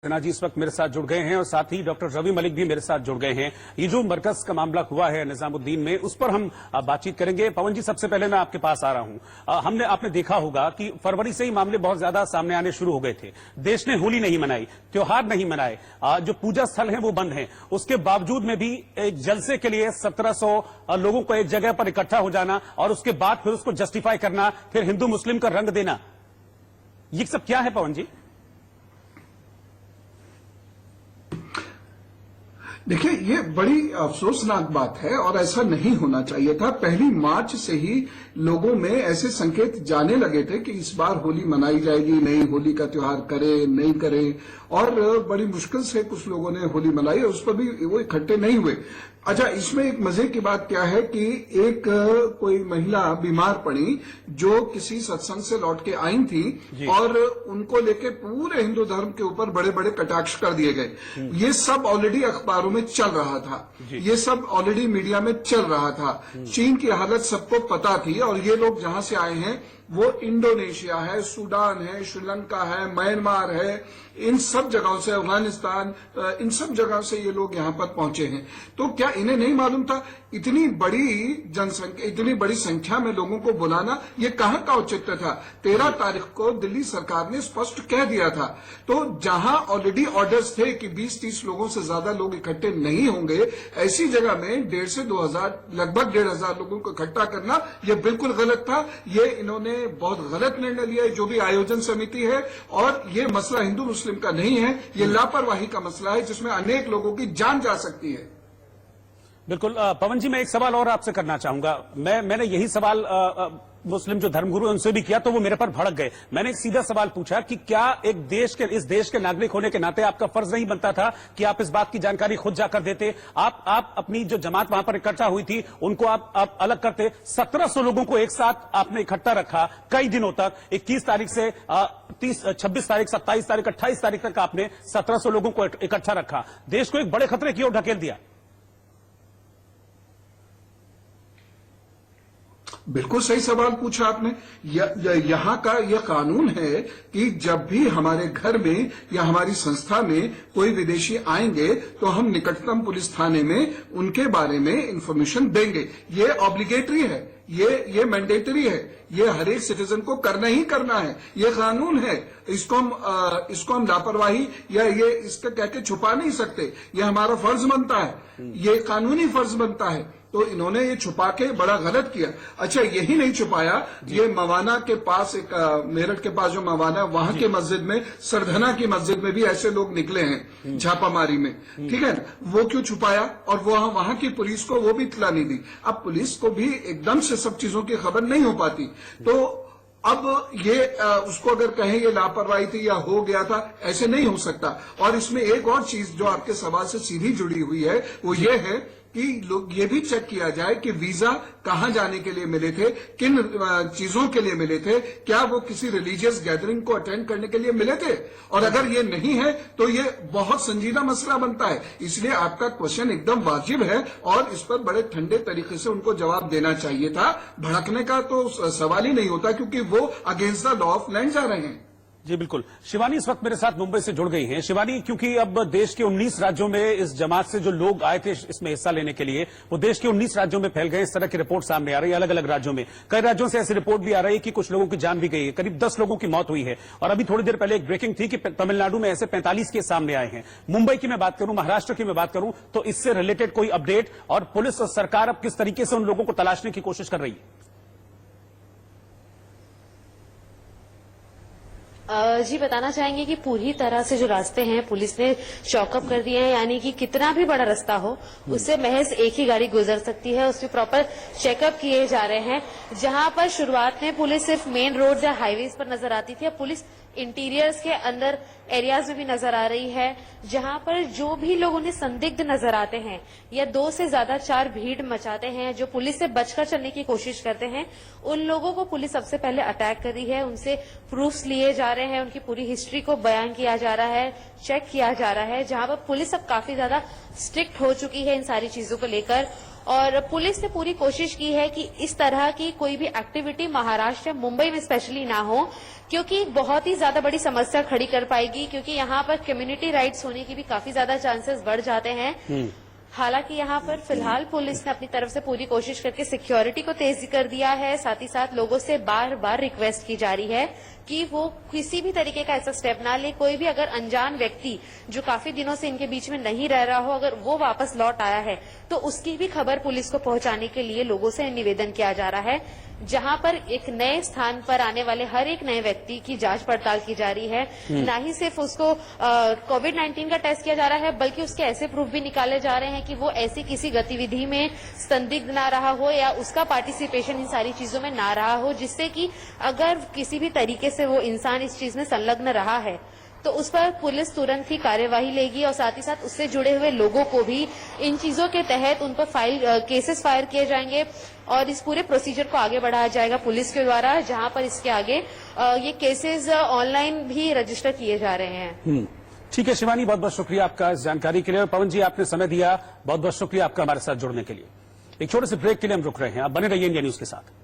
सिन्हा जी इस वक्त मेरे साथ जुड़ गए हैं और साथ ही डॉक्टर रवि मलिक भी मेरे साथ जुड़ गए हैं। ये जो मरकज का मामला हुआ है निजामुद्दीन में, उस पर हम बातचीत करेंगे। पवन जी, सबसे पहले मैं आपके पास आ रहा हूं। आपने देखा होगा कि फरवरी से ही मामले बहुत ज्यादा सामने आने शुरू हो गए थे। देश ने होली नहीं मनाई, त्योहार नहीं मनाए, जो पूजा स्थल है वो बंद है। उसके बावजूद में भी एक जलसे के लिए 1700 लोगों को एक जगह पर इकट्ठा हो जाना और उसके बाद फिर उसको जस्टिफाई करना, फिर हिंदू मुस्लिम का रंग देना, ये सब क्या है पवन जी? देखिए, ये बड़ी अफसोसनाक बात है और ऐसा नहीं होना चाहिए था। 1 मार्च से ही लोगों में ऐसे संकेत जाने लगे थे कि इस बार होली मनाई जाएगी, नहीं होली का त्योहार करे नहीं करे, और बड़ी मुश्किल से कुछ लोगों ने होली मनाई और उस पर भी वो इकट्ठे नहीं हुए। अच्छा, इसमें एक मजे की बात क्या है कि एक कोई महिला बीमार पड़ी जो किसी सत्संग से लौट के आई थी और उनको लेके पूरे हिंदू धर्म के ऊपर बड़े बड़े कटाक्ष कर दिए गए। ये सब ऑलरेडी अखबारों में चल रहा था, ये सब ऑलरेडी मीडिया में चल रहा था। चीन की हालत सबको पता थी और ये लोग जहां से आए हैं वो इंडोनेशिया है, सूडान है, श्रीलंका है, म्यांमार है, इन सब जगहों से, अफगानिस्तान, इन सब जगहों से ये लोग यहां पर पहुंचे हैं। तो क्या इन्हें नहीं मालूम था? इतनी बड़ी जनसंख्या, इतनी बड़ी संख्या में लोगों को बुलाना ये कहां का औचित्य था? 13 तारीख को दिल्ली सरकार ने स्पष्ट कह दिया था। तो जहां ऑलरेडी ऑर्डर्स थे कि 20-30 लोगों से ज्यादा लोग इकट्ठे नहीं होंगे, ऐसी जगह में 1,500 से 2,000, लगभग 1,500 लोगों को इकट्ठा करना यह बिल्कुल गलत था। ये इन्होंने बहुत गलत निर्णय लिया है, जो भी आयोजन समिति है। और ये मसला हिंदू मुस्लिम का नहीं है, ये लापरवाही का मसला है जिसमें अनेक लोगों की जान जा सकती है। बिल्कुल। पवन जी, मैं एक सवाल और आपसे करना चाहूंगा। मैंने यही सवाल मुस्लिम जो धर्मगुरु है उनसे भी किया, तो वो मेरे पर भड़क गए। मैंने एक सीधा सवाल पूछा कि क्या इस देश के नागरिक होने के नाते आपका फर्ज नहीं बनता था कि आप इस बात की जानकारी खुद जाकर देते? आप अपनी जो जमात वहां पर इकट्ठा हुई थी उनको आप अलग करते। 1700 लोगों को एक साथ आपने इकट्ठा रखा कई दिनों तक, 21 तारीख से 26 तारीख, 27 तारीख, 28 तारीख तक आपने 1700 लोगों को इकट्ठा रखा। देश को एक बड़े खतरे की ओर ढकेल दिया। बिल्कुल सही सवाल पूछा आपने। यहाँ का यह कानून है कि जब भी हमारे घर में या हमारी संस्था में कोई विदेशी आएंगे तो हम निकटतम पुलिस थाने में उनके बारे में इंफॉर्मेशन देंगे। ये ऑब्लिगेटरी है, ये मैंडेटरी है, ये हर एक सिटीजन को करना ही करना है। ये कानून है, इसको हम लापरवाही या ये इसका कह के छुपा नहीं सकते। ये हमारा फर्ज बनता है, ये कानूनी फर्ज बनता है। तो इन्होंने ये छुपा के बड़ा गलत किया। अच्छा, यही नहीं छुपाया, ये मवाना के पास एक मेरठ के पास जो मवाना, वहां के मस्जिद में, सरधना की मस्जिद में भी ऐसे लोग निकले हैं छापामारी में। ठीक है, वो क्यों छुपाया? और वहां की पुलिस को वो भी इत्तला नहीं दी। अब पुलिस को भी एकदम से सब चीजों की खबर नहीं हो पाती। तो अब ये उसको अगर कहें ये लापरवाही थी या हो गया था, ऐसे नहीं हो सकता। और इसमें एक और चीज जो आपके सवाल से सीधी जुड़ी हुई है वो ये है कि लोग ये भी चेक किया जाए कि वीजा कहां जाने के लिए मिले थे, किन चीजों के लिए मिले थे, क्या वो किसी रिलीजियस गैदरिंग को अटेंड करने के लिए मिले थे? और अगर ये नहीं है तो ये बहुत संजीदा मसला बनता है। इसलिए आपका क्वेश्चन एकदम वाजिब है और इस पर बड़े ठंडे तरीके से उनको जवाब देना चाहिए था। भड़कने का तो सवाल ही नहीं होता, क्योंकि वो against the law of land जा रहे हैं। जी बिल्कुल। शिवानी इस वक्त मेरे साथ मुंबई से जुड़ गई हैं। शिवानी, क्योंकि अब देश के 19 राज्यों में इस जमात से जो लोग आए थे इसमें हिस्सा लेने के लिए, वो देश के 19 राज्यों में फैल गए। इस तरह की रिपोर्ट सामने आ रही है अलग अलग राज्यों में। कई राज्यों से ऐसी रिपोर्ट भी आ रही है कि कुछ लोगों की जान भी गई है, करीब 10 लोगों की मौत हुई है। और अभी थोड़ी देर पहले एक ब्रेकिंग थी कि तमिलनाडु में ऐसे 45 केस सामने आए हैं। मुंबई की मैं बात करूं, महाराष्ट्र की मैं बात करूं, तो इससे रिलेटेड कोई अपडेट? और पुलिस और सरकार अब किस तरीके से उन लोगों को तलाशने की कोशिश कर रही है? जी, बताना चाहेंगे कि पूरी तरह से जो रास्ते हैं पुलिस ने चौकअप कर दिए हैं। यानी कि कितना भी बड़ा रास्ता हो उससे महज एक ही गाड़ी गुजर सकती है। उसमें प्रॉपर चेकअप किए जा रहे हैं। जहां पर शुरुआत में पुलिस सिर्फ मेन रोड या हाईवेज पर नजर आती थी, अब पुलिस इंटीरियर्स के अंदर एरियाज में भी नजर आ रही है। जहां पर जो भी लोग उन्हें संदिग्ध नजर आते हैं या 2 से ज्यादा 4 भीड़ मचाते हैं, जो पुलिस से बचकर चलने की कोशिश करते हैं, उन लोगों को पुलिस सबसे पहले अटैक कर रही है। उनसे प्रूफ्स लिए जा रहे हैं, उनकी पूरी हिस्ट्री को बयान किया जा रहा है, चेक किया जा रहा है। जहां पर पुलिस अब काफी ज्यादा स्ट्रिक्ट हो चुकी है इन सारी चीजों को लेकर। और पुलिस ने पूरी कोशिश की है कि इस तरह की कोई भी एक्टिविटी महाराष्ट्र मुंबई में स्पेशली ना हो, क्योंकि बहुत ही ज्यादा बड़ी समस्या खड़ी कर पाएगी, क्योंकि यहाँ पर कम्युनिटी राइट्स होने की भी काफी ज्यादा चांसेस बढ़ जाते हैं। हालांकि यहाँ पर फिलहाल पुलिस ने अपनी तरफ से पूरी कोशिश करके सिक्योरिटी को तेजी कर दिया है। साथ ही साथ लोगों से बार बार रिक्वेस्ट की जा रही है कि वो किसी भी तरीके का ऐसा स्टेप ना ले। कोई भी अगर अनजान व्यक्ति जो काफी दिनों से इनके बीच में नहीं रह रहा हो, अगर वो वापस लौट आया है तो उसकी भी खबर पुलिस को पहुंचाने के लिए लोगों से निवेदन किया जा रहा है। जहां पर एक नए स्थान पर आने वाले हर एक नए व्यक्ति की जांच पड़ताल की जा रही है। ना ही सिर्फ उसको कोविड-19 का टेस्ट किया जा रहा है, बल्कि उसके ऐसे प्रूफ भी निकाले जा रहे हैं कि वो ऐसी किसी गतिविधि में संदिग्ध ना रहा हो या उसका पार्टिसिपेशन इन सारी चीजों में ना रहा हो, जिससे कि अगर किसी भी तरीके से वो इंसान इस चीज में संलग्न रहा है तो उस पर पुलिस तुरंत ही कार्यवाही लेगी और साथ ही साथ उससे जुड़े हुए लोगों को भी इन चीजों के तहत उन पर केसेस फायर किए जाएंगे और इस पूरे प्रोसीजर को आगे बढ़ाया जाएगा पुलिस के द्वारा, जहां पर इसके आगे ये केसेस ऑनलाइन भी रजिस्टर किए जा रहे हैं। ठीक है शिवानी, बहुत बहुत शुक्रिया आपका इस जानकारी के लिए। और पवन जी, आपने समय दिया, बहुत बहुत शुक्रिया आपका हमारे साथ जुड़ने के लिए। एक छोटे से ब्रेक के लिए हम रुक रहे हैं, आप बने रहिए इंडिया न्यूज के साथ।